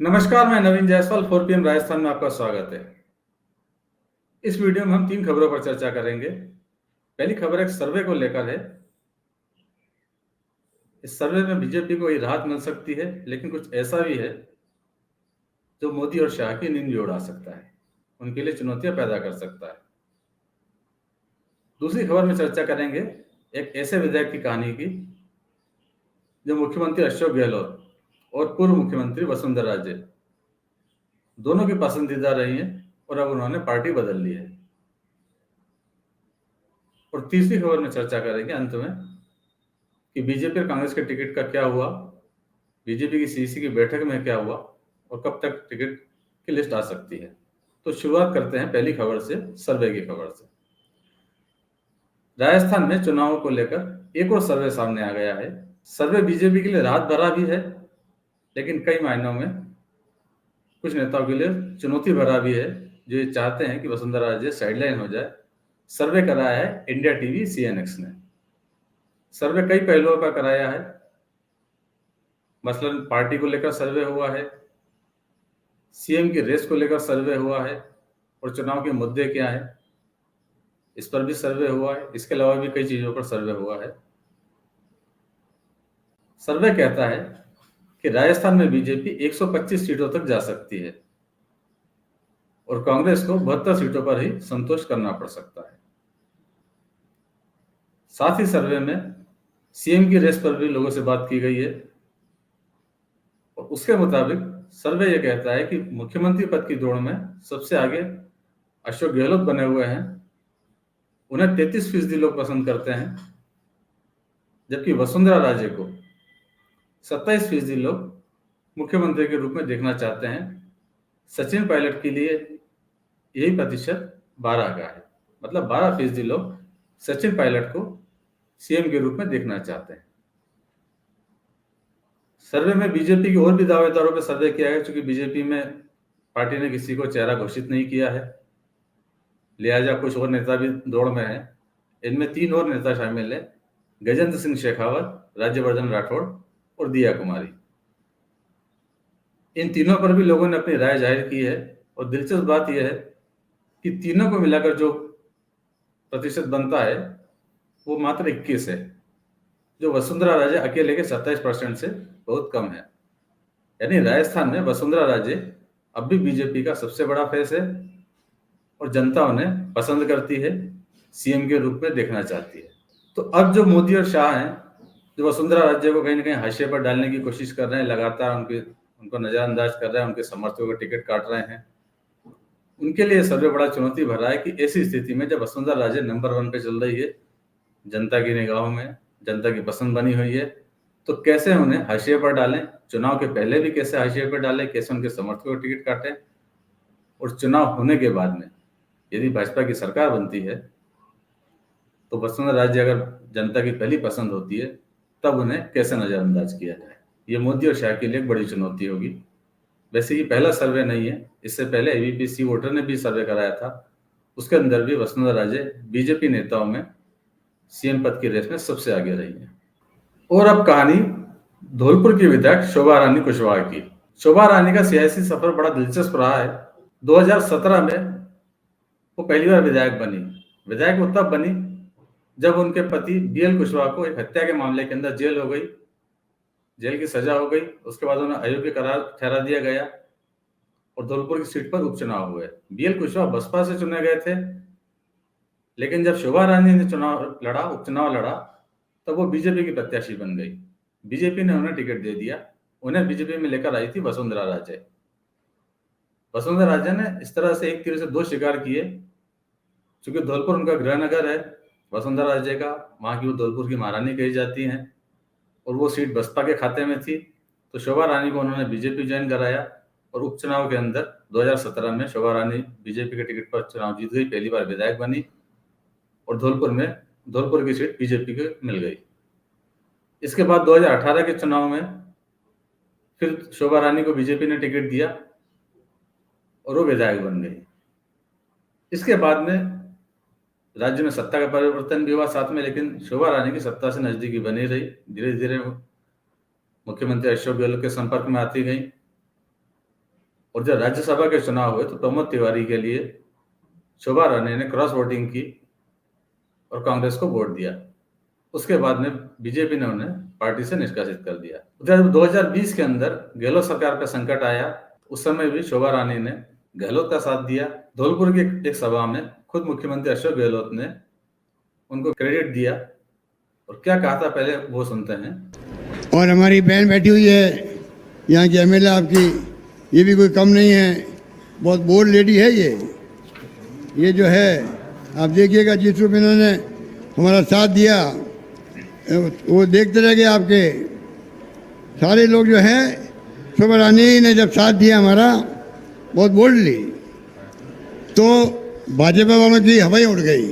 नमस्कार, मैं नवीन जायसवाल 4 पीएम राजस्थान में आपका स्वागत है। इस वीडियो में हम 3 खबरों पर चर्चा करेंगे। पहली खबर एक सर्वे को लेकर है। इस सर्वे में बीजेपी को ये राहत मिल सकती है, लेकिन कुछ ऐसा भी है जो मोदी और शाह की नींद भी उड़ा सकता है, उनके लिए चुनौतियां पैदा कर सकता है। दूसरी खबर में चर्चा करेंगे एक ऐसे विधायक की कहानी की जो मुख्यमंत्री अशोक गहलोत और पूर्व मुख्यमंत्री वसुंधरा राजे दोनों की पसंदीदा रही है और अब उन्होंने पार्टी बदल ली है। और तीसरी खबर में चर्चा करेंगे अंत में कि बीजेपी और कांग्रेस के टिकट का क्या हुआ, बीजेपी की सीसी की बैठक में क्या हुआ और कब तक टिकट की लिस्ट आ सकती है। तो शुरुआत करते हैं पहली खबर से, सर्वे की खबर से। राजस्थान में चुनावों को लेकर एक और सर्वे सामने आ गया है। सर्वे बीजेपी के लिए राहत भरा भी है, लेकिन कई मायनों में कुछ नेताओं के लिए चुनौती भरा भी है, जो ये चाहते हैं कि वसुंधरा राजे साइडलाइन हो जाए। सर्वे कराया है इंडिया टीवी सीएनएक्स ने। सर्वे कई पहलुओं का कराया है, मसलन पार्टी को लेकर सर्वे हुआ है, सीएम की रेस को लेकर सर्वे हुआ है और चुनाव के मुद्दे क्या है इस पर भी सर्वे हुआ है। इसके अलावा भी कई चीजों पर सर्वे हुआ है। सर्वे कहता है कि राजस्थान में बीजेपी 125 सीटों तक जा सकती है और कांग्रेस को 72 सीटों पर ही संतोष करना पड़ सकता है। साथ ही सर्वे में सीएम की रेस पर भी लोगों से बात की गई है और उसके मुताबिक सर्वे यह कहता है कि मुख्यमंत्री पद की दौड़ में सबसे आगे अशोक गहलोत बने हुए हैं। उन्हें 33% लोग पसंद करते हैं, जबकि वसुंधरा राजे को 27% लोग मुख्यमंत्री के रूप में देखना चाहते हैं। सचिन पायलट के लिए यही प्रतिशत 12 का है, मतलब 12% लोग सचिन पायलट को सीएम के रूप में देखना चाहते हैं। सर्वे में बीजेपी के और भी दावेदारों पर सर्वे किया है, क्योंकि बीजेपी में पार्टी ने किसी को चेहरा घोषित नहीं किया है, लिहाजा कुछ और नेता भी दौड़ में है। इनमें 3 और नेता शामिल है, गजेंद्र सिंह शेखावत, राज्यवर्धन राठौड़ और दिया कुमारी। इन तीनों पर भी लोगों ने अपनी राय जाहिर की है और दिलचस्प बात यह है कि तीनों को मिलाकर जो प्रतिशत बनता है वो मात्र 21 है, जो वसुंधरा राजे अकेले के 27% से बहुत कम है। यानी राजस्थान में वसुंधरा राजे अब भी बीजेपी का सबसे बड़ा फेस है और जनता उन्हें पसंद करती है, सीएम के रूप में देखना चाहती है। तो अब जो मोदी और शाह हैं, जो वसुंधरा राजे को कहीं ना कहीं हाशिए पर डालने की कोशिश कर रहे हैं, लगातार उनको नजरअंदाज कर रहे हैं, उनके समर्थकों को टिकट काट रहे हैं, उनके लिए सर्वे बड़ा चुनौती भरा है कि ऐसी स्थिति में जब वसुंधरा राजे नंबर 1 पे चल रही है, जनता की निगाहों में जनता की पसंद बनी हुई है, तो कैसे उन्हें हाशिए पर डालें, चुनाव के पहले भी कैसे हाशिए पर डालें, कैसे उनके समर्थकों को टिकट काटें, और चुनाव होने के बाद में यदि भाजपा की सरकार बनती है तो वसुंधरा राजे अगर जनता की पहली पसंद होती है, तब उन्हें कैसे नजरअंदाज किया जाए। ये मोदी और शाह के लिए एक बड़ी चुनौती होगी। वैसे ये पहला सर्वे नहीं है, इससे पहले एबीपी वोटर ने भी सर्वे कराया था, उसके अंदर भी वसुंधरा राजे बीजेपी नेताओं में सीएम पद की रेस में सबसे आगे रही है। और अब कहानी धौलपुर की विधायक शोभा रानी कुशवाहा की। शोभा रानी का सियासी सफर बड़ा दिलचस्प रहा है। 2017 में वो पहली बार विधायक बनी। विधायक वो तब बनी जब उनके पति बीएल कुशवाहा को एक हत्या के मामले के अंदर जेल हो गई, जेल की सजा हो गई। उसके बाद उन्हें अयोग्य करार ठहरा दिया गया और धौलपुर की सीट पर उपचुनाव हुए। बीएल कुशवाहा बसपा से चुने गए थे, लेकिन जब शोभा रानी ने उपचुनाव लड़ा, तब वो बीजेपी की प्रत्याशी बन गई। बीजेपी ने उन्हें टिकट दे दिया। उन्हें बीजेपी में लेकर आई थी वसुंधरा राजे। वसुंधरा राजे ने इस तरह से एक तीर से 2 शिकार किए। चूंकि धौलपुर उनका गृहनगर है वसुंधरा राजे का, वहां की वो धौलपुर की महारानी कही जाती हैं और वो सीट बसपा के खाते में थी, तो शोभा रानी को उन्होंने बीजेपी ज्वाइन कराया और उपचुनाव के अंदर 2017 में शोभा रानी बीजेपी के टिकट पर चुनाव जीत गई, पहली बार विधायक बनी और धौलपुर की सीट बीजेपी को मिल गई। इसके बाद 2018 के चुनाव में फिर शोभा रानी को बीजेपी ने टिकट दिया और वो विधायक बन गई। इसके बाद में राज्य में सत्ता का परिवर्तन भी हुआ साथ में, लेकिन शोभा रानी की सत्ता से नजदीकी बनी रही। धीरे धीरे मुख्यमंत्री अशोक गहलोत के संपर्क में आती गई और जब राज्यसभा के चुनाव हुए तो प्रमोद तिवारी के लिए शोभा रानी ने क्रॉस वोटिंग की और कांग्रेस को वोट दिया। उसके बाद में बीजेपी ने उन्हें पार्टी से निष्कासित कर दिया। जब 2020 के अंदर गहलोत सरकार का संकट आया, उस समय भी शोभा रानी ने गहलोत का साथ दिया। धौलपुर की एक सभा में खुद मुख्यमंत्री अशोक गहलोत ने उनको क्रेडिट दिया और क्या कहा था पहले वो सुनते हैं। और हमारी बहन बैठी हुई है यहाँ की एमएलए आपकी, ये भी कोई कम नहीं है, बहुत बोल्ड लेडी है ये जो है आप देखिएगा जिस रूप में इन्होंने हमारा साथ दिया, वो देखते रह गए आपके सारे लोग जो हैं। शोभा रानी ने जब साथ दिया हमारा बहुत बोल्डली, तो भाजपा वालों की हवाई उड़ गई।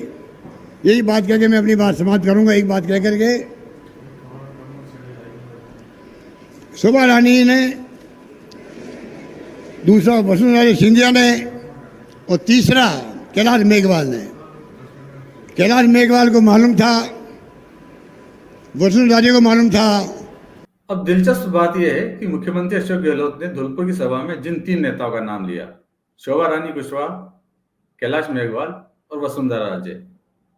यही बात कह के मैं अपनी बात समाप्त करूंगा। एक बात कह करके शोभा रानी ने, दूसरा वसुंधरा सिंधिया ने और तीसरा कैलाश मेघवाल ने। कैलाश मेघवाल को मालूम था, वसुंधरा जी को मालूम था। अब दिलचस्प बात यह है कि मुख्यमंत्री अशोक गहलोत ने धौलपुर की सभा में जिन 3 नेताओं का नाम लिया, शोभा रानी कुशवाहा, कैलाश मेघवाल और वसुंधरा राजे,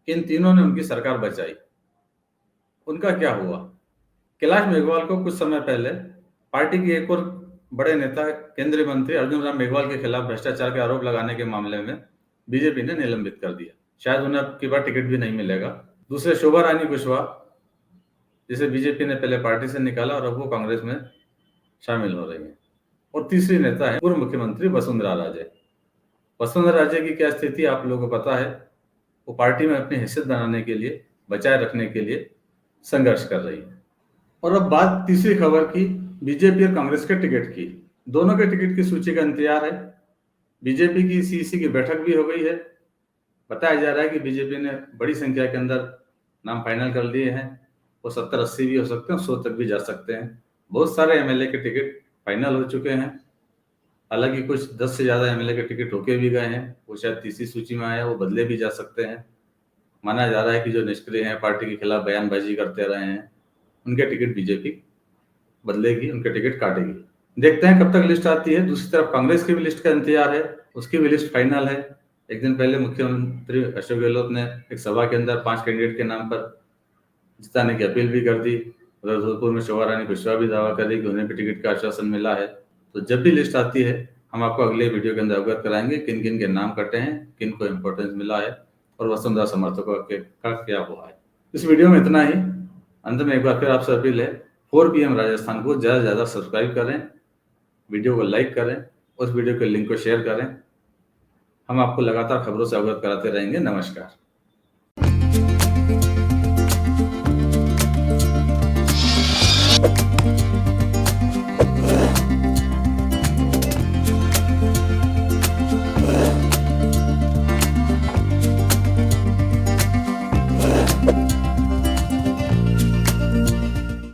इन तीनों ने उनकी सरकार बचाई। उनका क्या हुआ? कैलाश मेघवाल को कुछ समय पहले पार्टी के एक और बड़े नेता केंद्रीय मंत्री अर्जुन राम मेघवाल के खिलाफ भ्रष्टाचार के आरोप लगाने के मामले में बीजेपी ने निलंबित कर दिया। शायद उन्हें अब की बार टिकट भी नहीं मिलेगा। दूसरे शोभा रानी कुशवाहा, जिसे बीजेपी ने पहले पार्टी से निकाला और अब वो कांग्रेस में शामिल हो रही है। और तीसरी नेता है पूर्व मुख्यमंत्री वसुंधरा राजे। वसुंधरा राजे की क्या स्थिति आप लोगों को पता है। वो पार्टी में अपनी हैसियत बनाने के लिए, बचाए रखने के लिए संघर्ष कर रही है। और अब बात तीसरी खबर की, बीजेपी और कांग्रेस के टिकट की। दोनों के टिकट की सूची का इंतजार है। बीजेपी की सीईसी की बैठक भी हो गई है। बताया जा रहा है कि बीजेपी ने बड़ी संख्या के अंदर नाम फाइनल कर लिए हैं। वो 70-80 भी हो सकते हैं, 100 तक भी जा सकते हैं। बहुत सारे एमएलए के टिकट फाइनल हो चुके हैं। हालांकि कुछ 10 से ज्यादा एमएलए के टिकट होके भी गए हैं। वो शायद तीसरी सूची में आया, वो बदले भी जा सकते हैं। माना जा रहा है कि जो निष्क्रिय हैं, पार्टी के खिलाफ बयानबाजी करते रहे हैं, उनके टिकट बीजेपी बदलेगी, उनके टिकट काटेगी। देखते हैं कब तक लिस्ट आती है। दूसरी तरफ कांग्रेस की भी लिस्ट का इंतजार है, उसकी भी लिस्ट फाइनल है। एक दिन पहले मुख्यमंत्री अशोक गहलोत ने एक सभा के अंदर 5 कैंडिडेट के नाम पर जिताने की अपील भी कर दी। उधर धौलपुर में शोभा रानी कुशवाहा भी दावा कर रही कि उन्हें भी टिकट का आश्वासन मिला है। तो जब भी लिस्ट आती है हम आपको अगले वीडियो के अंदर अवगत कराएंगे किन किन के नाम कटे हैं, किन को इम्पोर्टेंस मिला है और वसुंधरा समर्थकों का क्या हुआ है। इस वीडियो में इतना ही। अंत में एक बार फिर आपसे अपील है, 4 PM राजस्थान को ज़्यादा से ज़्यादा सब्सक्राइब करें, वीडियो को लाइक करें, उस वीडियो के लिंक को शेयर करें। हम आपको लगातार खबरों से अवगत कराते रहेंगे। नमस्कार।